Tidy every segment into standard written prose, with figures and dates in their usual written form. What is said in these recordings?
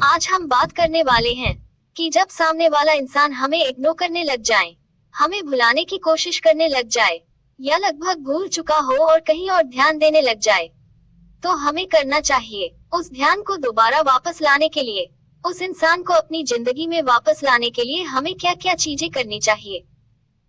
आज हम बात करने वाले हैं कि जब सामने वाला इंसान हमें इग्नोर करने लग जाए, हमें भुलाने की कोशिश करने लग जाए या लगभग भूल चुका हो और कहीं और ध्यान देने लग जाए, तो हमें करना चाहिए। उस ध्यान को दोबारा वापस लाने के लिए, उस इंसान को अपनी जिंदगी में वापस लाने के लिए हमें क्या क्या चीजें करनी चाहिए।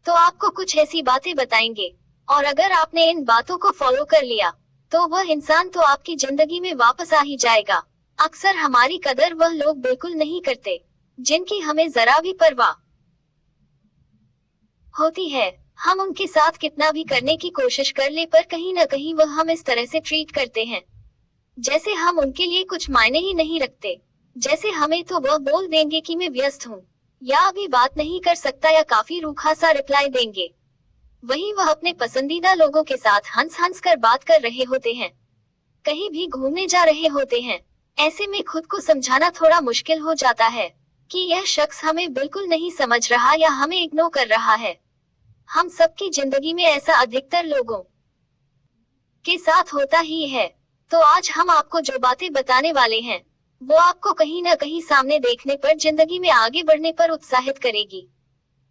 तो आपको कुछ ऐसी बातें बताएंगे, और अगर आपने इन बातों को फॉलो कर लिया तो वह इंसान तो आपकी जिंदगी में वापस आ ही जाएगा। अक्सर हमारी कदर वह लोग बिल्कुल नहीं करते जिनकी हमें जरा भी परवाह होती है। हम उनके साथ कितना भी करने की कोशिश कर ले, पर कहीं न कहीं वह हम इस तरह से ट्रीट करते हैं जैसे हम उनके लिए कुछ मायने ही नहीं रखते। जैसे हमें तो वह बोल देंगे कि मैं व्यस्त हूँ या अभी बात नहीं कर सकता, या काफी रूखा सा रिप्लाई देंगे। वहीं वह अपने पसंदीदा लोगों के साथ हंस हंस कर बात कर रहे होते हैं, कहीं भी घूमने जा रहे होते हैं। ऐसे में खुद को समझाना थोड़ा मुश्किल हो जाता है कि यह शख्स हमें बिल्कुल नहीं समझ रहा या हमें इग्नोर कर रहा है। हम सबकी जिंदगी में ऐसा अधिकतर लोगों के साथ होता ही है। तो आज हम आपको जो बातें बताने वाले हैं वो आपको कहीं न कहीं सामने देखने पर, जिंदगी में आगे बढ़ने पर उत्साहित करेगी,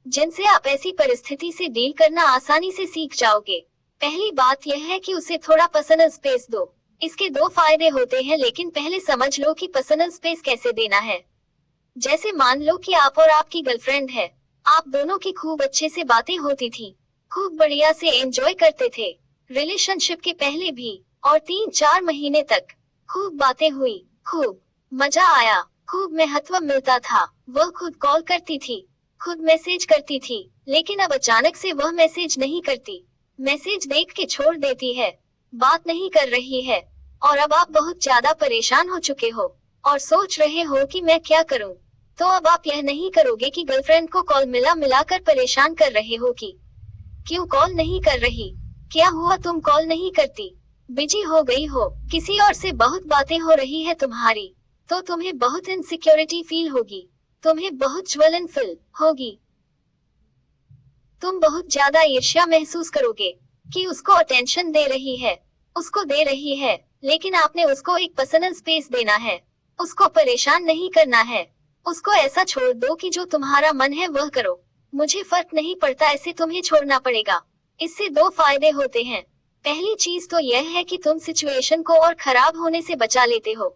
जिनसे आप ऐसी परिस्थिति से डील करना आसानी से सीख जाओगे। पहली बात यह है कि उसे थोड़ा पर्सनल स्पेस दो। इसके दो फायदे होते हैं, लेकिन पहले समझ लो कि पर्सनल स्पेस कैसे देना है। जैसे मान लो कि आप और आपकी गर्लफ्रेंड है, आप दोनों की खूब अच्छे से बातें होती थी, खूब बढ़िया से एंजॉय करते थे, रिलेशनशिप के पहले भी, और 3-4 महीने तक खूब बातें हुई, खूब मजा आया, खूब महत्व मिलता था। वह खुद कॉल करती थी, खुद मैसेज करती थी, लेकिन अब अचानक से वह मैसेज नहीं करती, मैसेज देख के छोड़ देती है, बात नहीं कर रही है। और अब आप बहुत ज्यादा परेशान हो चुके हो और सोच रहे हो कि मैं क्या करूं। तो अब आप यह नहीं करोगे कि गर्लफ्रेंड को कॉल मिलाकर परेशान कर रहे हो कि क्यों कॉल नहीं कर रही, क्या हुआ तुम कॉल नहीं करती, बिजी हो गई हो, किसी और से बहुत बातें हो रही है तुम्हारी। तो तुम्हें बहुत इनसिक्योरिटी फील होगी, तुम्हें बहुत ज्वलन फील होगी, तुम बहुत ज्यादा ईर्ष्या महसूस करोगे कि उसको अटेंशन दे रही है, उसको दे रही है, लेकिन आपने उसको एक पर्सनल स्पेस देना है, उसको परेशान नहीं करना है। उसको ऐसा छोड़ दो कि जो तुम्हारा मन है वह करो, मुझे फर्क नहीं पड़ता, ऐसे तुम्हें छोड़ना पड़ेगा। इससे दो फायदे होते हैं। पहली चीज तो यह है कि तुम सिचुएशन को और खराब होने से बचा लेते हो,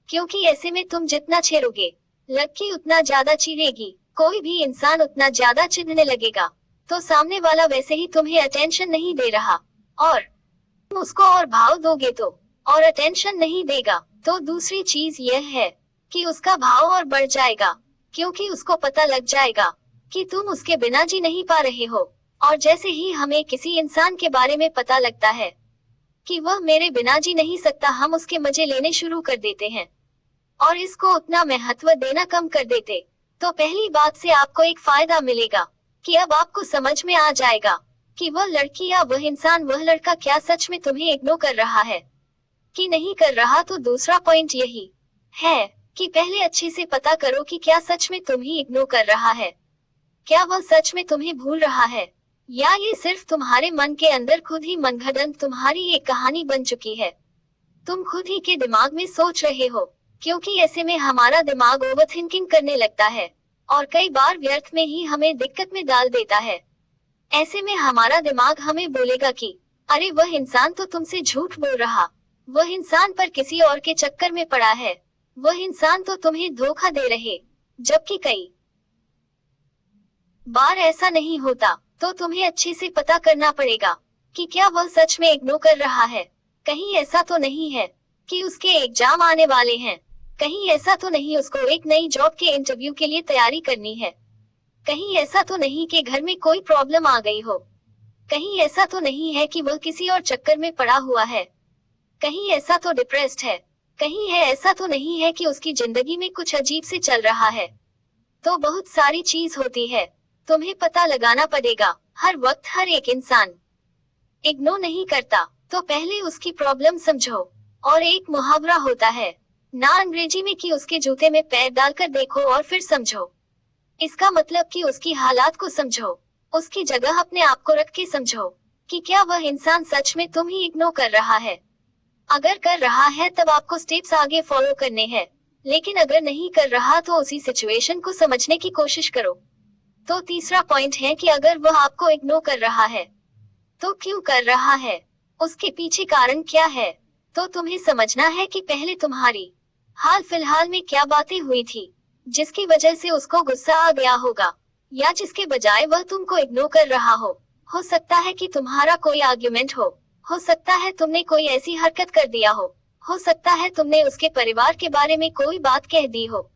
क्योंकि ऐसे में तुम जितना छेड़ोगे, लड़की उतना ज्यादा चिढ़ेगी, कोई भी इंसान उतना ज्यादा चिढ़ने लगेगा, तो सामने वाला वैसे ही तुम्हें अटेंशन नहीं दे रहा, और तुम उसको और भाव दोगे तो और अटेंशन नहीं देगा। तो दूसरी चीज यह है कि उसका भाव और बढ़ जाएगा, क्योंकि उसको पता लग जाएगा कि तुम उसके बिना जी नहीं पा रहे हो। और जैसे ही हमें किसी इंसान के बारे में पता लगता है कि वह मेरे बिना जी नहीं सकता, हम उसके मजे लेने शुरू कर देते हैं और इसको उतना महत्व देना कम कर देते। तो पहली बात से आपको एक फायदा मिलेगा कि अब आपको समझ में आ जाएगा कि वह लड़की या वह इंसान, वह लड़का क्या सच में तुम्हें इग्नोर कर रहा है कि नहीं कर रहा। तो दूसरा पॉइंट यही है कि पहले अच्छे से पता करो कि क्या सच में तुम्हें इग्नोर कर रहा है, क्या वह सच में तुम्हें भूल रहा है, या ये सिर्फ तुम्हारे मन के अंदर खुद ही मनगढ़ंत तुम्हारी एक कहानी बन चुकी है, तुम खुद ही के दिमाग में सोच रहे हो। क्योंकि ऐसे में हमारा दिमाग ओवरथिंकिंग करने लगता है और कई बार व्यर्थ में ही हमें दिक्कत में डाल देता है। ऐसे में हमारा दिमाग हमें बोलेगा कि अरे वह इंसान तो तुमसे झूठ बोल रहा, वह इंसान पर किसी और के चक्कर में पड़ा है, वह इंसान तो तुम्हें धोखा दे रहे। जबकि कई बार ऐसा नहीं होता। तो तुम्हें अच्छे से पता करना पड़ेगा कि क्या वह सच में इग्नोर कर रहा है। कहीं ऐसा तो नहीं है कि उसके एग्जाम आने वाले हैं, कहीं ऐसा तो नहीं उसको एक नई जॉब के इंटरव्यू के लिए तैयारी करनी है, कहीं ऐसा तो नहीं कि घर में कोई प्रॉब्लम आ गई हो, कहीं ऐसा तो नहीं है कि वह किसी और चक्कर में पड़ा हुआ है, कहीं ऐसा तो डिप्रेस्ड है, कहीं है ऐसा तो नहीं है कि उसकी जिंदगी में कुछ अजीब से चल रहा है। तो बहुत सारी चीज होती है, तुम्हें पता लगाना पड़ेगा। हर वक्त हर एक इंसान इग्नोर नहीं करता, तो पहले उसकी प्रॉब्लम समझो। और एक मुहावरा होता है ना अंग्रेजी में कि उसके जूते में पैर डालकर देखो और फिर समझो। इसका मतलब कि उसकी हालात को समझो, उसकी जगह अपने आप को रख के समझो कि क्या वह इंसान सच में तुम ही इग्नोर कर रहा है। अगर कर रहा है तब आपको स्टेप्स आगे फॉलो करने हैं। लेकिन अगर नहीं कर रहा तो उसी सिचुएशन को समझने की कोशिश करो। तो तीसरा पॉइंट है कि अगर वह आपको इग्नोर कर रहा है तो क्यों कर रहा है, उसके पीछे कारण क्या है। तो तुम्हें समझना है कि पहले तुम्हारी हाल फिलहाल में क्या बातें हुई थी जिसकी वजह से उसको गुस्सा आ गया होगा, या जिसके बजाय वह तुमको इग्नोर कर रहा हो सकता है कि तुम्हारा कोई आर्ग्यूमेंट हो सकता है तुमने कोई ऐसी हरकत कर दिया हो सकता है तुमने उसके परिवार के बारे में कोई बात कह दी हो,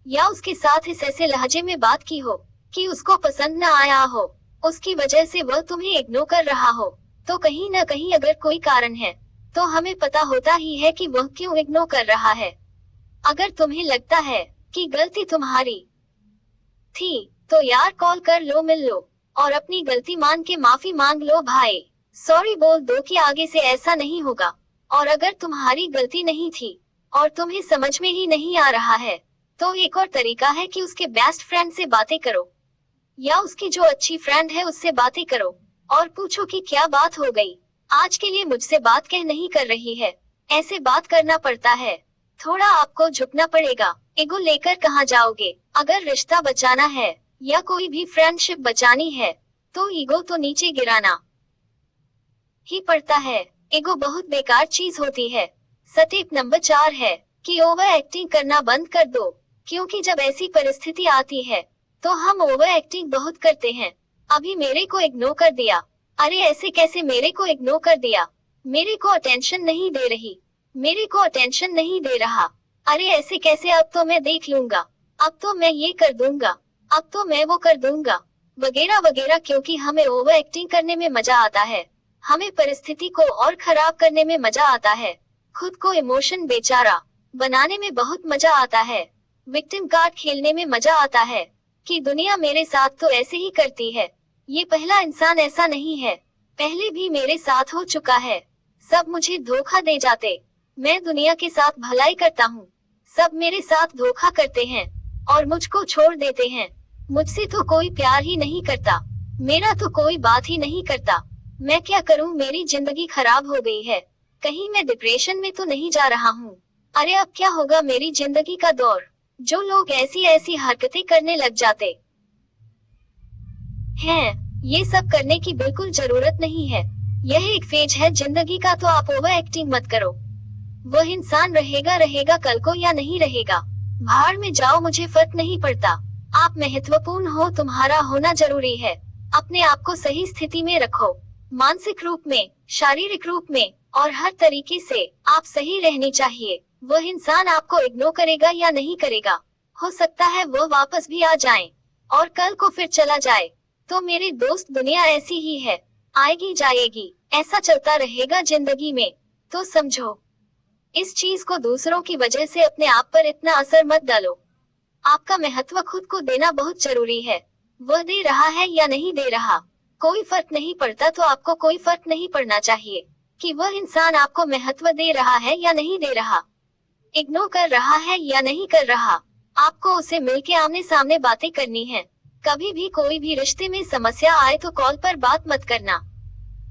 या उसके साथ इस ऐसे लहजे में बात की हो कि उसको पसंद न आया हो, उसकी वजह से वह तुम्हें इग्नोर कर रहा हो। तो कहीं न कहीं अगर कोई कारण है तो हमें पता होता ही है कि वह क्यों इग्नोर कर रहा है। अगर तुम्हें लगता है कि गलती तुम्हारी थी तो यार कॉल कर लो, मिल लो और अपनी गलती मान के माफी मांग लो भाई, सॉरी बोल दो कि आगे से ऐसा नहीं होगा। और अगर तुम्हारी गलती नहीं थी और तुम्हें समझ में ही नहीं आ रहा है तो एक और तरीका है कि उसके बेस्ट फ्रेंड से बातें करो, या उसकी जो अच्छी फ्रेंड है उससे बातें करो और पूछो कि क्या बात हो गई, आज के लिए मुझसे बात कह नहीं कर रही है। ऐसे बात करना पड़ता है, थोड़ा आपको झुकना पड़ेगा। ईगो लेकर कहाँ जाओगे। अगर रिश्ता बचाना है या कोई भी फ्रेंडशिप बचानी है तो ईगो तो नीचे गिराना ही पड़ता है। ईगो बहुत बेकार चीज होती है। स्टेप नंबर 4 है कि ओवर एक्टिंग करना बंद कर दो, क्योंकि जब ऐसी परिस्थिति आती है तो हम ओवर एक्टिंग बहुत करते हैं। अभी मेरे को इग्नोर कर दिया, अरे ऐसे कैसे मेरे को इग्नोर कर दिया, मेरे को अटेंशन नहीं दे रही, मेरे को अटेंशन नहीं दे रहा, अरे ऐसे कैसे, अब तो मैं देख लूंगा, अब तो मैं ये कर दूंगा, अब तो मैं वो कर दूंगा, वगैरह वगैरह। क्योंकि हमें ओवर एक्टिंग करने में मजा आता है, हमें परिस्थिति को और खराब करने में मजा आता है, खुद को इमोशन बेचारा बनाने में बहुत मजा आता है, विक्टिम कार्ड खेलने में मजा आता है कि दुनिया मेरे साथ तो ऐसे ही करती है, ये पहला इंसान ऐसा नहीं है, पहले भी मेरे साथ हो चुका है, सब मुझे धोखा दे जाते, मैं दुनिया के साथ भलाई करता हूँ, सब मेरे साथ धोखा करते हैं और मुझको छोड़ देते हैं, मुझसे तो कोई प्यार ही नहीं करता, मेरा तो कोई बात ही नहीं करता, मैं क्या करूँ, मेरी जिंदगी खराब हो गई है, कहीं मैं डिप्रेशन में तो नहीं जा रहा हूँ, अरे अब क्या होगा मेरी जिंदगी का दौर। जो लोग ऐसी ऐसी हरकतें करने लग जाते हैं, ये सब करने की बिल्कुल जरूरत नहीं है, यह एक फेज है जिंदगी का, तो आप ओवर एक्टिंग मत करो। वह इंसान रहेगा रहेगा कल को या नहीं रहेगा, भाड़ में जाओ, मुझे फर्क नहीं पड़ता। आप महत्वपूर्ण हो, तुम्हारा होना जरूरी है, अपने आप को सही स्थिति में रखो, मानसिक रूप में, शारीरिक रूप में और हर तरीके से आप सही रहनी चाहिए। वह इंसान आपको इग्नोर करेगा या नहीं करेगा, हो सकता है वह वापस भी आ जाए और कल को फिर चला जाए। तो मेरे दोस्त दुनिया ऐसी ही है, आएगी जाएगी, ऐसा चलता रहेगा जिंदगी में। तो समझो इस चीज को, दूसरों की वजह से अपने आप पर इतना असर मत डालो। आपका महत्व खुद को देना बहुत जरूरी है, वह दे रहा है या नहीं दे रहा कोई फर्क नहीं पड़ता, तो आपको कोई फर्क नहीं पड़ना चाहिए कि वह इंसान आपको महत्व दे रहा है या नहीं दे रहा, इग्नोर कर रहा है या नहीं कर रहा। आपको उसे मिलके आमने सामने बातें करनी है। कभी भी कोई भी रिश्ते में समस्या आए तो कॉल पर बात मत करना,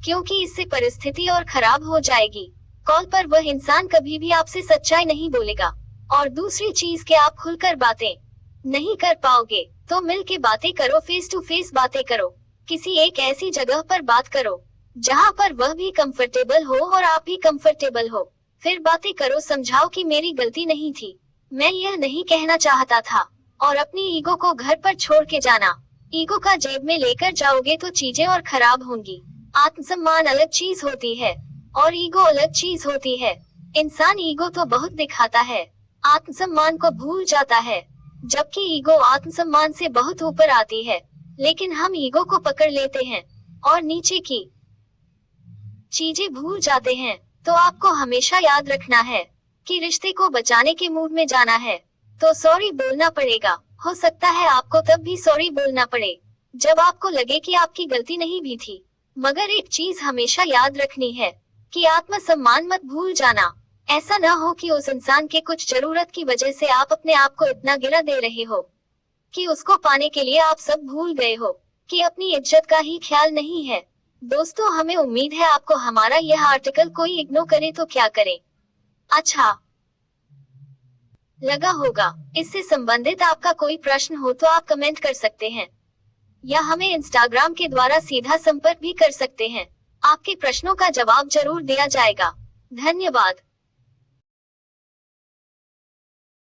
क्योंकि इससे परिस्थिति और खराब हो जाएगी। कॉल पर वह इंसान कभी भी आपसे सच्चाई नहीं बोलेगा, और दूसरी चीज के आप खुलकर बातें नहीं कर पाओगे तो मिल के बातें करो, फेस टू फेस बातें करो, किसी एक ऐसी जगह पर बात करो जहाँ पर वह भी कंफर्टेबल हो और आप भी कंफर्टेबल हो, फिर बातें करो, समझाओ कि मेरी गलती नहीं थी, मैं यह नहीं कहना चाहता था, और अपनी ईगो को घर पर छोड़ के जाना। ईगो का जेब में लेकर जाओगे तो चीजें और खराब होंगी। आत्मसम्मान अलग चीज होती है और ईगो अलग चीज होती है। इंसान ईगो तो बहुत दिखाता है, आत्मसम्मान को भूल जाता है, जबकि ईगो आत्मसम्मान से बहुत ऊपर आती है। लेकिन हम ईगो को पकड़ लेते हैं और नीचे की चीजें भूल जाते हैं। तो आपको हमेशा याद रखना है कि रिश्ते को बचाने के मूड में जाना है तो सॉरी बोलना पड़ेगा। हो सकता है आपको तब भी सॉरी बोलना पड़े जब आपको लगे कि आपकी गलती नहीं भी थी। मगर एक चीज हमेशा याद रखनी है कि आत्मसम्मान मत भूल जाना। ऐसा न हो कि उस इंसान के कुछ जरूरत की वजह से आप अपने आप को इतना गिरा दे रहे हो कि उसको पाने के लिए आप सब भूल गए हो, कि अपनी इज्जत का ही ख्याल नहीं है। दोस्तों, हमें उम्मीद है आपको हमारा यह आर्टिकल कोई इग्नोर करे तो क्या करे। अच्छा लगा होगा। इससे संबंधित आपका कोई प्रश्न हो तो आप कमेंट कर सकते हैं या हमें इंस्टाग्राम के द्वारा सीधा संपर्क भी कर सकते हैं। आपके प्रश्नों का जवाब जरूर दिया जाएगा। धन्यवाद।